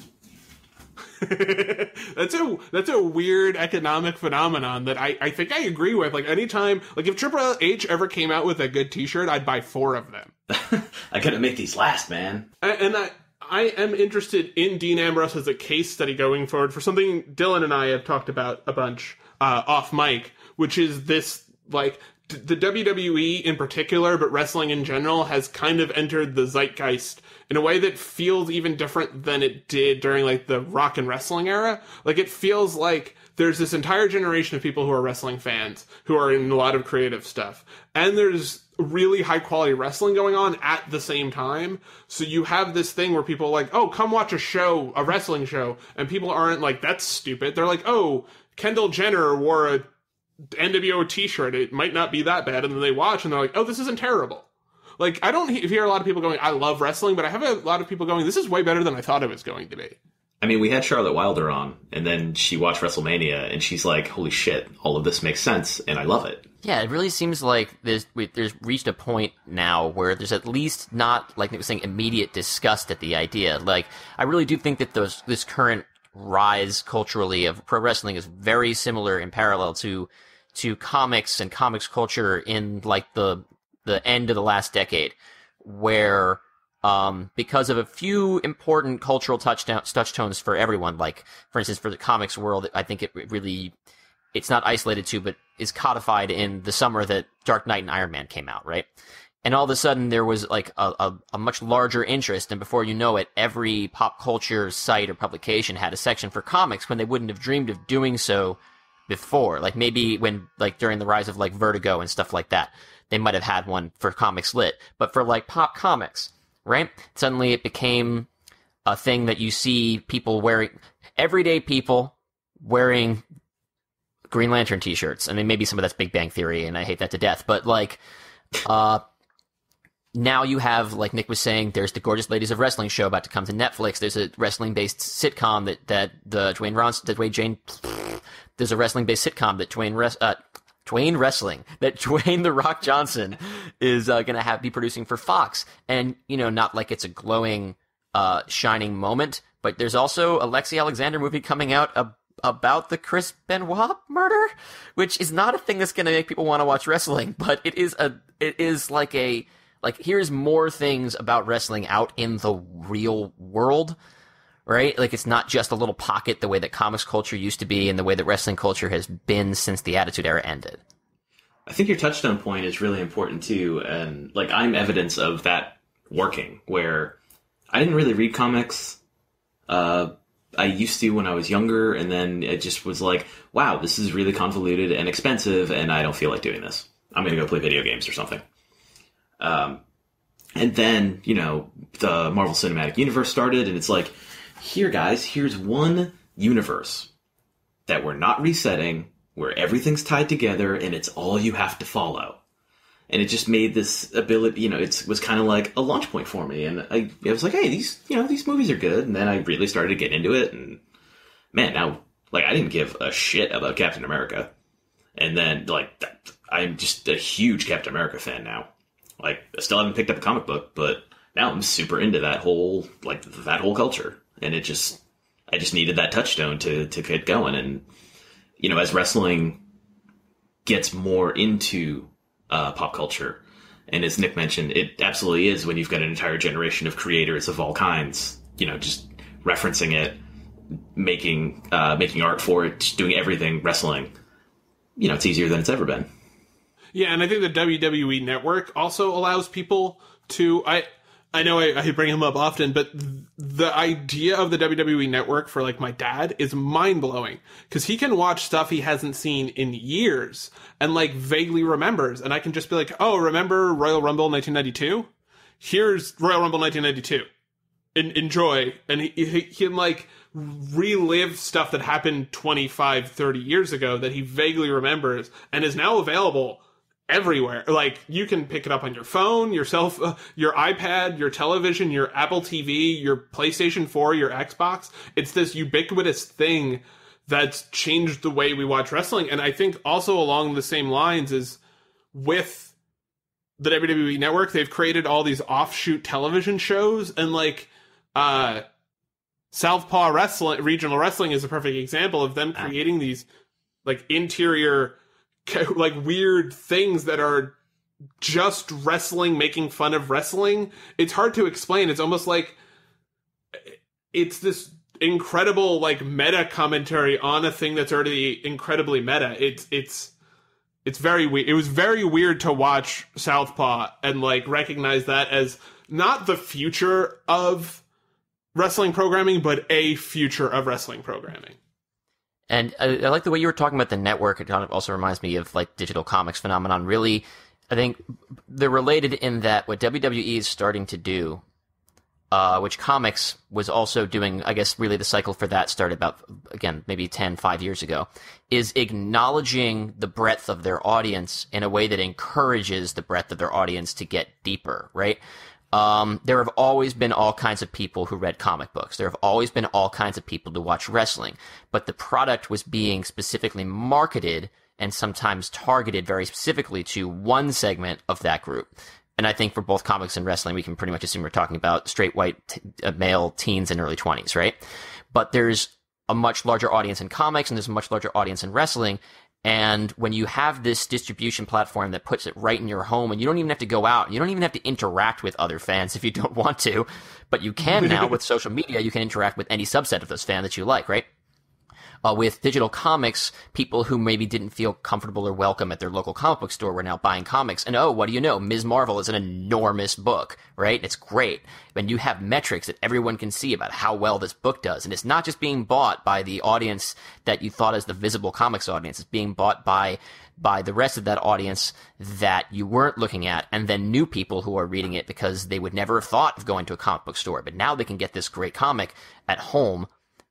That's a weird economic phenomenon that I think I agree with. Like, anytime, like, if Triple H ever came out with a good t-shirt, I'd buy 4 of them. I gotta make these last, man. And I am interested in Dean Ambrose as a case study going forward for something Dylan and I have talked about a bunch off mic, which is this, like, the WWE in particular, but wrestling in general, has kind of entered the zeitgeist in a way that feels even different than it did during, like, the rock and wrestling era. Like, it feels like there's this entire generation of people who are wrestling fans, who are in a lot of creative stuff. And there's really high-quality wrestling going on at the same time. So you have this thing where people are like, oh, come watch a wrestling show. And people aren't like, that's stupid. They're like, oh, Kendall Jenner wore a NWO t-shirt, it might not be that bad, and then they watch and they're like, oh, this isn't terrible. Like, I don't hear a lot of people going, I love wrestling, but I have a lot of people going, this is way better than I thought it was going to be. I mean, we had Charlotte Wilder on, and then she watched WrestleMania, and she's like, holy shit, all of this makes sense, and I love it. Yeah, it really seems like there's reached a point now where there's at least not, like Nick was saying, immediate disgust at the idea. Like, I really do think that this current rise culturally of pro wrestling is very similar in parallel to comics and comics culture in, like, the end of the last decade, where because of a few important cultural touchstones for everyone, like, for instance, for the comics world, I think it's not isolated to, but is codified in the summer that Dark Knight and Iron Man came out, right? And all of a sudden there was like a much larger interest, and before you know it, every pop culture site or publication had a section for comics when they wouldn't have dreamed of doing so before. Like maybe when, like during the rise of like Vertigo and stuff like that, they might have had one for Comics Lit. But for like pop comics, right? Suddenly it became a thing that you see people wearing, everyday people wearing Green Lantern t-shirts. I mean, maybe some of that's Big Bang Theory, and I hate that to death, but like, now you have, like Nick was saying, there's the Gorgeous Ladies of Wrestling show about to come to Netflix. There's a wrestling-based sitcom there's a wrestling-based sitcom that Dwayne The Rock Johnson is going to be producing for Fox. And, you know, not like it's a glowing, shining moment, but there's also a Lexi Alexander movie coming out about the Chris Benoit murder, which is not a thing that's going to make people want to watch wrestling, but it is like here's more things about wrestling out in the real world, right? Like, it's not just a little pocket the way that comics culture used to be and the way that wrestling culture has been since the Attitude Era ended. I think your touchstone point is really important too, and like I'm evidence of that working, where I didn't really read comics. I used to when I was younger, and then it just was like, wow, this is really convoluted and expensive, and I don't feel like doing this. I'm going to go play video games or something. And then, you know, the Marvel Cinematic Universe started, and it's like, here, guys, here's one universe that we're not resetting, where everything's tied together, and it's all you have to follow. And it just made this ability, you know, it was kind of like a launch point for me. And I was like, hey, these movies are good. And then I really started to get into it. And man, now, like, I didn't give a shit about Captain America. And then, like, I'm just a huge Captain America fan now. Like, I still haven't picked up a comic book, but now I'm super into that whole culture. And I just needed that touchstone to get going. And, you know, as wrestling gets more into pop culture, and as Nick mentioned, it absolutely is when you've got an entire generation of creators of all kinds, you know, just referencing it, making art for it, just doing everything wrestling. You know, it's easier than it's ever been. Yeah, and I think the WWE Network also allows people to... I know I bring him up often, but the idea of the WWE Network for, like, my dad is mind-blowing. Because he can watch stuff he hasn't seen in years and, like, vaguely remembers. And I can just be like, oh, remember Royal Rumble 1992? Here's Royal Rumble 1992. Enjoy. And he can, like, relive stuff that happened 25, 30 years ago that he vaguely remembers and is now available everywhere. Like, you can pick it up on your phone, your iPad, your television, your Apple TV, your PlayStation 4, your Xbox. It's this ubiquitous thing that's changed the way we watch wrestling. And I think also along the same lines is with the WWE Network, they've created all these offshoot television shows, and like Southpaw Wrestling, Regional Wrestling is a perfect example of them creating these like interior, like weird things that are just wrestling, making fun of wrestling. It's hard to explain. It's almost like it's this incredible like meta commentary on a thing that's already incredibly meta. It's very weird. It was very weird to watch Southpaw and like recognize that as not the future of wrestling programming, but a future of wrestling programming. And I like the way you were talking about the network. It kind of also reminds me of like digital comics phenomenon. Really, I think they're related in that what WWE is starting to do, which comics was also doing, I guess really the cycle for that started about, again, maybe 5 years ago, is acknowledging the breadth of their audience in a way that encourages the breadth of their audience to get deeper, right? There have always been all kinds of people who read comic books. There have always been all kinds of people to watch wrestling. But the product was being specifically marketed and sometimes targeted very specifically to one segment of that group. And I think for both comics and wrestling, we can pretty much assume we're talking about straight white male teens in early 20s, right? But there's a much larger audience in comics and there's a much larger audience in wrestling. And when you have this distribution platform that puts it right in your home, and you don't even have to go out, and you don't even have to interact with other fans if you don't want to, but you can now with social media, you can interact with any subset of those fans that you like, right? With digital comics, people who maybe didn't feel comfortable or welcome at their local comic book store were now buying comics. And what do you know? Ms. Marvel is an enormous book, right? It's great. And you have metrics that everyone can see about how well this book does. And it's not just being bought by the audience that you thought as the visible comics audience. It's being bought by the rest of that audience that you weren't looking at, and then new people who are reading it because they would never have thought of going to a comic book store. But now they can get this great comic at home,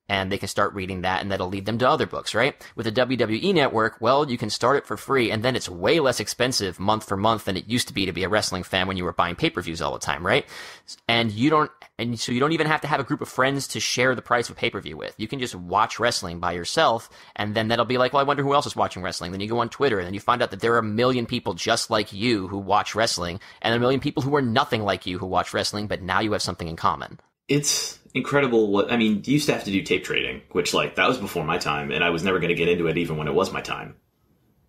and they can start reading that, and that'll lead them to other books, right? With the WWE Network, well, you can start it for free, and then it's way less expensive month for month than it used to be a wrestling fan when you were buying pay-per-views all the time, right? And so you don't even have to have a group of friends to share the price of a pay-per-view with. You can just watch wrestling by yourself, and then that'll be like, well, I wonder who else is watching wrestling. Then you go on Twitter, and then you find out that there are a million people just like you who watch wrestling, and a million people who are nothing like you who watch wrestling, but now you have something in common. It's incredible you used to have to do tape trading, which, that was before my time, and I was never going to get into it even when it was my time.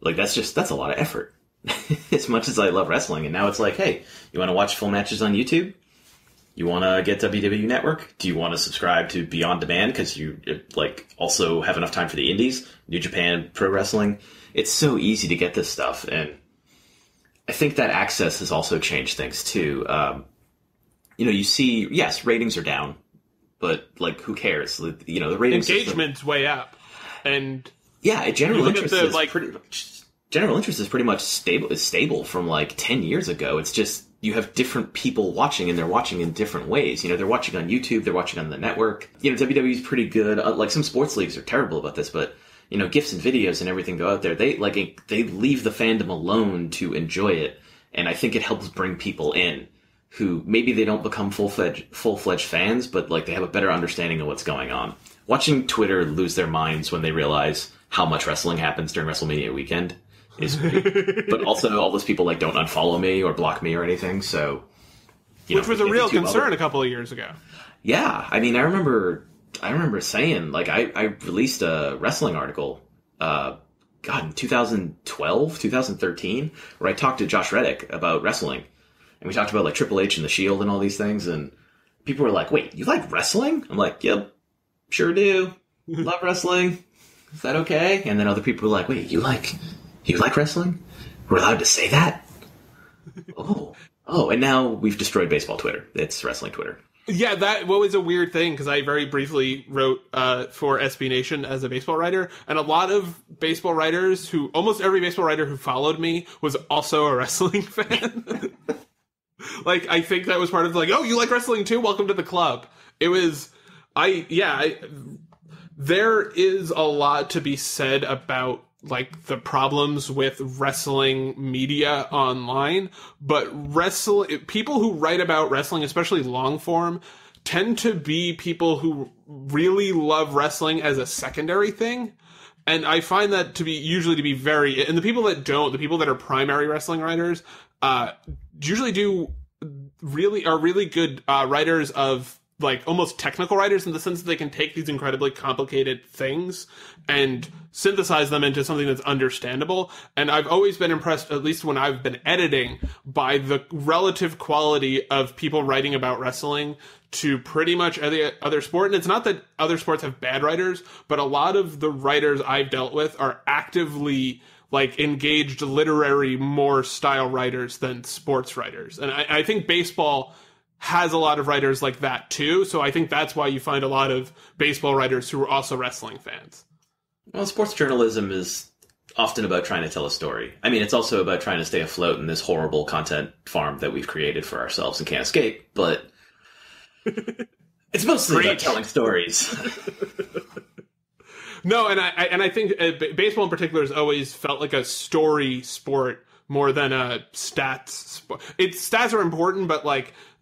That's a lot of effort. As much as I love wrestling, and now it's like, hey, you want to watch full matches on YouTube? You want to get WWE Network? Do you want to subscribe to Be On Demand because you, also have enough time for the indies? New Japan Pro Wrestling? It's so easy to get this stuff, and I think that access has also changed things, too. You see, yes, ratings are down, but who cares? The ratings engagement's way up, and general interest is pretty much stable from 10 years ago. It's just you have different people watching, and they're watching in different ways. They're watching on YouTube, they're watching on the network. WWE's pretty good. Some sports leagues are terrible about this, but GIFs and videos and everything go out there. They leave the fandom alone to enjoy it, and I think it helps bring people in who maybe they don't become full-fledged fans, but they have a better understanding of what's going on. Watching Twitter lose their minds when they realize how much wrestling happens during WrestleMania weekend is great. But also all those people don't unfollow me or block me or anything, so which was a real concern a couple of years ago. Yeah, I remember saying I released a wrestling article in 2012, 2013, where I talked to Josh Reddick about wrestling. And we talked about Triple H and the Shield and all these things, and people were like, wait, you like wrestling? I'm like, yep, sure do. Love wrestling. Is that okay? And then other people were like, wait, you like wrestling? We're allowed to say that? Oh, and now we've destroyed baseball Twitter. It's wrestling Twitter. Yeah, that was a weird thing, because I very briefly wrote for SB Nation as a baseball writer, and a lot of baseball writers almost every baseball writer who followed me was also a wrestling fan. I think that was part of oh, you like wrestling too? Welcome to the club. It was, there is a lot to be said about the problems with wrestling media online, but people who write about wrestling, especially long form, tend to be people who really love wrestling as a secondary thing. And I find that usually to be very, and the people that don't, the people that are primary wrestling writers, usually are really good writers of almost technical writers, in the sense that they can take these incredibly complicated things and synthesize them into something that's understandable. And I've always been impressed, at least when I've been editing, by the relative quality of people writing about wrestling to pretty much any other sport. And it's not that other sports have bad writers, but a lot of the writers I've dealt with are actively engaged literary more style writers than sports writers. And I think baseball has a lot of writers like that too. So I think that's why you find a lot of baseball writers who are also wrestling fans. Well, sports journalism is often about trying to tell a story. It's also about trying to stay afloat in this horrible content farm that we've created for ourselves and can't escape, but it's mostly about telling stories. No, and I think baseball in particular has always felt like a story sport more than a stats sport. Stats are important, but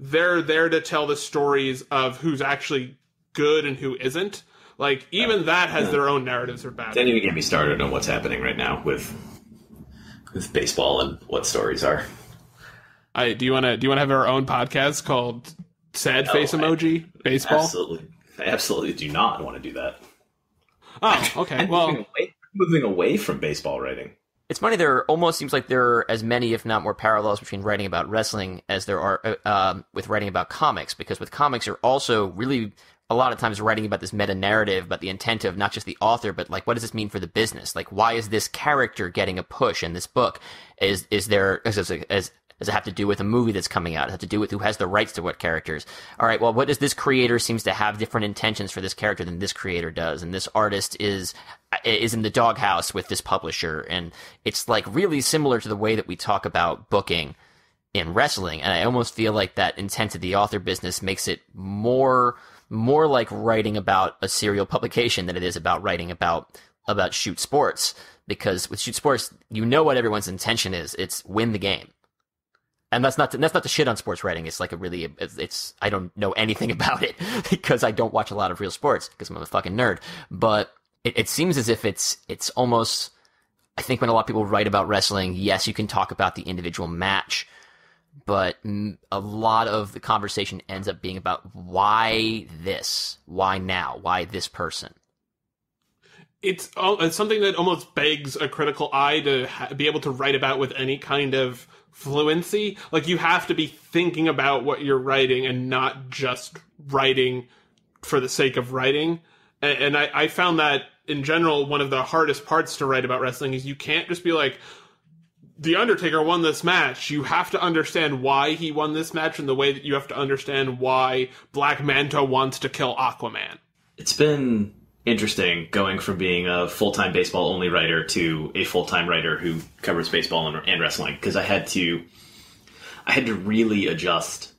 they're there to tell the stories of who's actually good and who isn't. Even that has their own narratives or bad. Don't even get me started on what's happening right now with baseball and what stories are. Do you want to have our own podcast called Sad Face Emoji Baseball? I absolutely do not want to do that. Oh, okay. Well, moving away from baseball writing. It's funny, there almost seems like there are as many, if not more, parallels between writing about wrestling as there are with writing about comics, because with comics you're also really a lot of times writing about this meta narrative, about the intent of not just the author, but like, what does this mean for the business? Like, why is this character getting a push in this book? Does it have to do with a movie that's coming out? Does it have to do with who has the rights to what characters? All right, well, what does this creator seems to have different intentions for this character than this creator does? And this artist is in the doghouse with this publisher. And it's like really similar to the way that we talk about booking in wrestling. And I almost feel like that intent of the author business makes it more like writing about a serial publication than it is about writing about shoot sports. Because with shoot sports, you know what everyone's intention is. It's win the game. And that's not to shit on sports writing. It's like I don't know anything about it because I don't watch a lot of real sports because I'm a fucking nerd. But it seems as if it's almost, I think when a lot of people write about wrestling, yes, you can talk about the individual match, but a lot of the conversation ends up being about why this, why now, why this person. It's something that almost begs a critical eye to be able to write about with any kind of fluency. Like, you have to be thinking about what you're writing and not just writing for the sake of writing. And I found that, in general, one of the hardest parts to write about wrestling is you can't just be like, The Undertaker won this match. You have to understand why he won this match in the way that you have to understand why Black Manta wants to kill Aquaman. It's been interesting going from being a full-time baseball-only writer to a full-time writer who covers baseball and wrestling, because I had to really adjust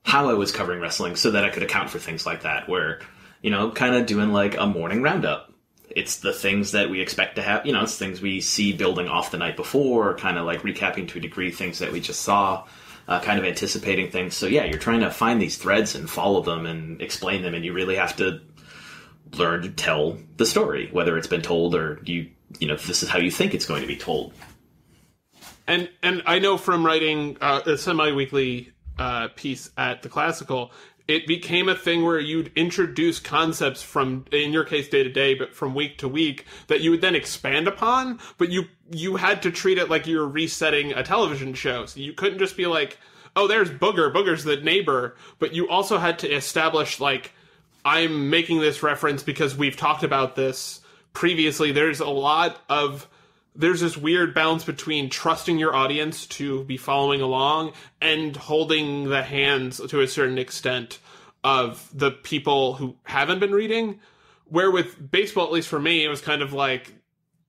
how I was covering wrestling so that I could account for things like that, where, kind of doing like a morning roundup. It's the things that we expect to have, it's things we see building off the night before, kind of like recapping to a degree things that we just saw, kind of anticipating things. So yeah, you're trying to find these threads and follow them and explain them, and you really have to learn to tell the story, whether it's been told or this is how you think it's going to be told. And I know from writing a semi-weekly piece at The Classical, it became a thing where you'd introduce concepts from, in your case, day to day, but from week to week, that you would then expand upon, but you had to treat it like you were resetting a television show. So you couldn't just be like, oh, there's Booger, Booger's the neighbor, but you also had to establish, like, I'm making this reference because we've talked about this previously. There's this weird balance between trusting your audience to be following along and holding the hands to a certain extent of the people who haven't been reading. Where with baseball, at least for me, it was kind of like,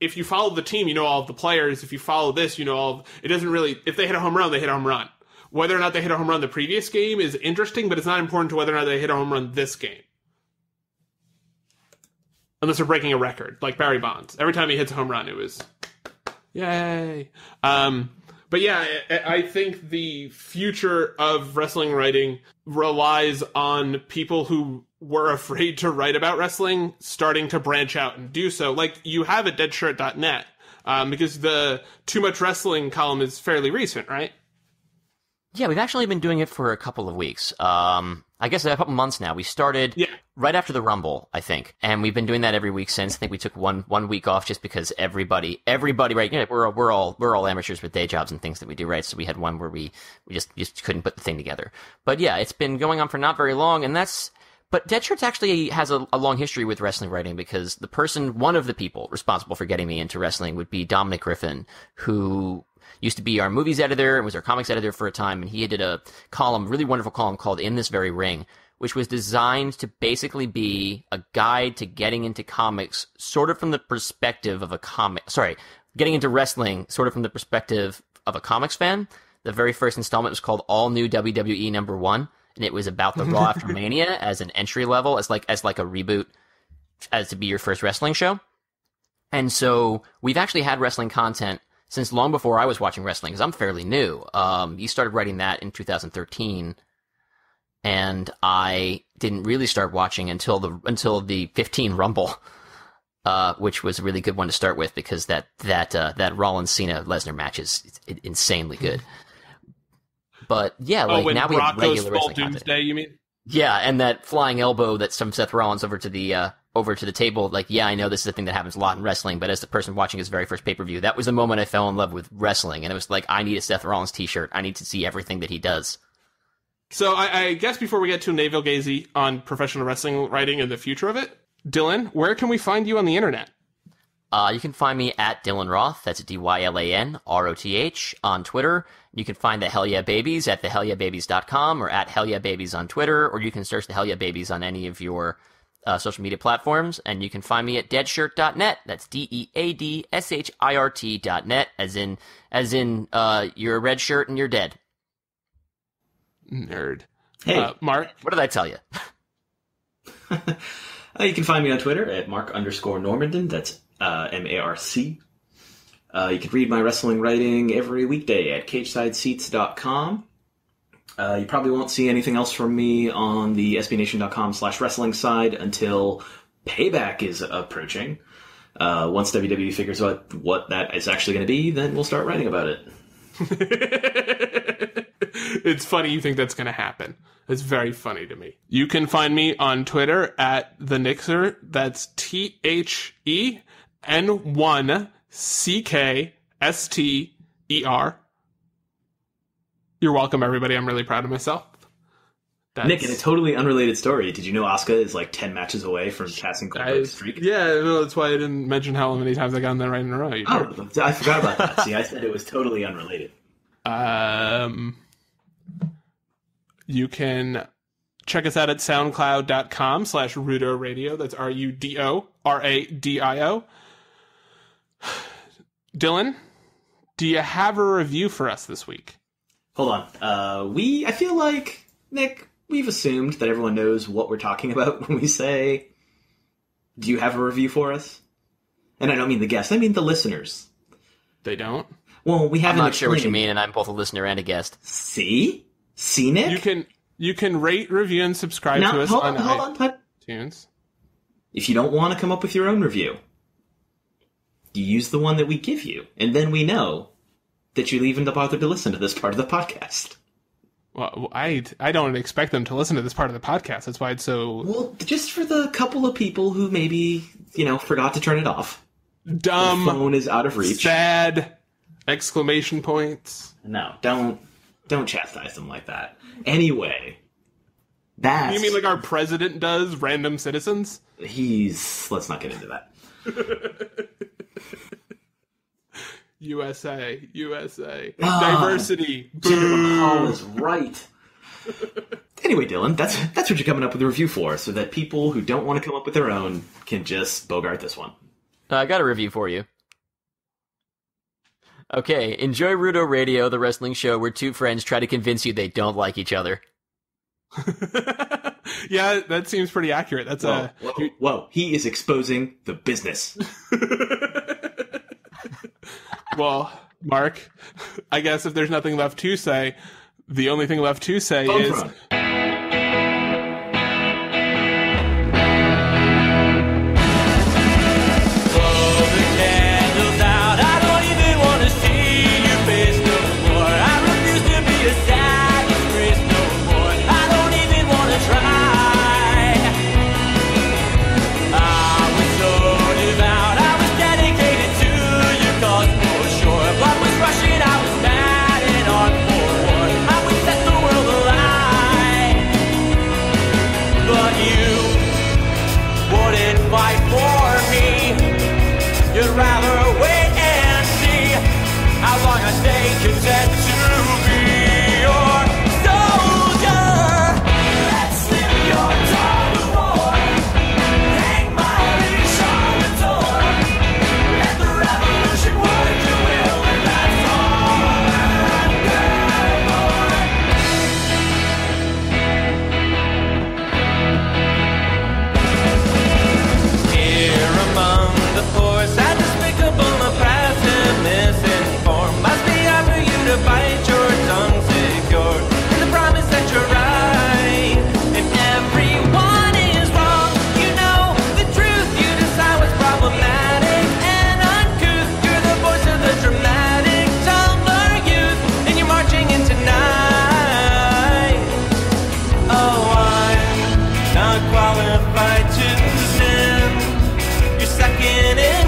if you follow the team, you know all of the players. If you follow this, you know all it doesn't really, if they hit a home run, they hit a home run. Whether or not they hit a home run the previous game is interesting, but it's not important to whether or not they hit a home run this game. Unless they're breaking a record, like Barry Bonds. Every time he hits a home run, it was, yay. But yeah, I think the future of wrestling writing relies on people who were afraid to write about wrestling starting to branch out and do so. Like you have at deadshirt.net, because the Too Much Wrestling column is fairly recent, right? Yeah, we've actually been doing it for a couple of weeks. I guess a couple months now. We started right after the Rumble, I think, and we've been doing that every week since. I think we took one week off just because everybody, right? We're all amateurs with day jobs and things that we do, right? So we had one where we just couldn't put the thing together. But yeah, it's been going on for not very long, and but Dead Shirts actually has a long history with wrestling writing, because one of the people responsible for getting me into wrestling would be Dominic Griffin, who used to be our movies editor and was our comics editor for a time, and he did a really wonderful column called In This Very Ring, which was designed to basically be a guide to getting into comics sort of from the perspective of getting into wrestling sort of from the perspective of a comics fan. The very first installment was called All New WWE #1, and it was about the Raw after Mania as an entry level, as like a reboot, as to be your first wrestling show. And so we've actually had wrestling content since long before I was watching wrestling, because I'm fairly new. You started writing that in 2013, and I didn't really start watching until the 15 Rumble, which was a really good one to start with, because that Rollins Cena Lesnar match is insanely good. But yeah, like now we have regular wrestling content. Doomsday, you mean? Yeah, and that flying elbow that's from Seth Rollins over to the table. Like, yeah, I know this is a thing that happens a lot in wrestling, but as the person watching his very first pay-per-view, that was the moment I fell in love with wrestling, and it was like, I need a Seth Rollins t-shirt. I need to see everything that he does. So I guess before we get to navel-gazing on professional wrestling writing and the future of it, Dylan, where can we find you on the internet? You can find me at Dylan Roth, that's DYLANROTH, on Twitter. You can find the Hell Yeah Babies at thehellyeahbabies.com or at Hell Yeah Babies on Twitter, or you can search the Hell Yeah Babies on any of your social media platforms. And you can find me at deadshirt.net, that's DEADSHIRT.net, as in you're a red shirt and you're dead. Nerd. Hey, Mark. What did I tell you? You can find me on Twitter at Marc_Normandin, that's MARC. You can read my wrestling writing every weekday at cagesideseats.com. You probably won't see anything else from me on the SBNation.com/wrestling side until Payback is approaching. Once WWE figures out what that is actually going to be, then we'll start writing about it. It's funny you think that's going to happen. It's very funny to me. You can find me on Twitter at the Nixer. That's THEN1CKSTER. You're welcome, everybody. I'm really proud of myself. Nick, in a totally unrelated story, did you know Asuka is like 10 matches away from passing Goldberg's streak? Yeah, no, that's why I didn't mention how many times I got in there right in a row. I forgot about that. See, I said it was totally unrelated. You can check us out at soundcloud.com/Rudo Radio. That's RUDORADIO. Dylan, do you have a review for us this week? Hold on. I feel like, Nick, we've assumed that everyone knows what we're talking about when we say, do you have a review for us? And I don't mean the guests, I mean the listeners. They don't? Well, we haven't. I'm not sure what you mean, and I'm both a listener and a guest. See, Nick? You can rate, review, and subscribe to us on iTunes. If you don't want to come up with your own review, you use the one that we give you, and then we know that you'll even bother to listen to this part of the podcast. Well, I don't expect them to listen to this part of the podcast. That's why it's so... Well, just for the couple of people who maybe, forgot to turn it off. Dumb. The phone is out of reach. Sad. Exclamation points. No, don't chastise them like that. Anyway, You mean like our president does, random citizens? Let's not get into that. USA. Diversity. Jinder Mahal is right. Anyway, Dylan, that's what you're coming up with a review for, so that people who don't want to come up with their own can just bogart this one. I got a review for you. Okay, enjoy Rudo Radio, the wrestling show where two friends try to convince you they don't like each other. Yeah, that seems pretty accurate. That's Whoa, he is exposing the business. Well, Mark, I guess if there's nothing left to say, the only thing left to say is... You'd rather wait and see how long I stay content to be your soldier. Let's live your dawn of war. Hang my leash on the door. Let the revolution work your will, and that's all I'm good for. Here among the poor, sad, despicable, oppressed, and misinformed, must be hard for you to bite your tongue secure in the promise that you're right and everyone is wrong. You know the truth, you decide what's problematic and uncouth. You're the voice of the dramatic Tumblr youth, and you're marching in tonight. Oh, I'm not qualified to sin. You're second in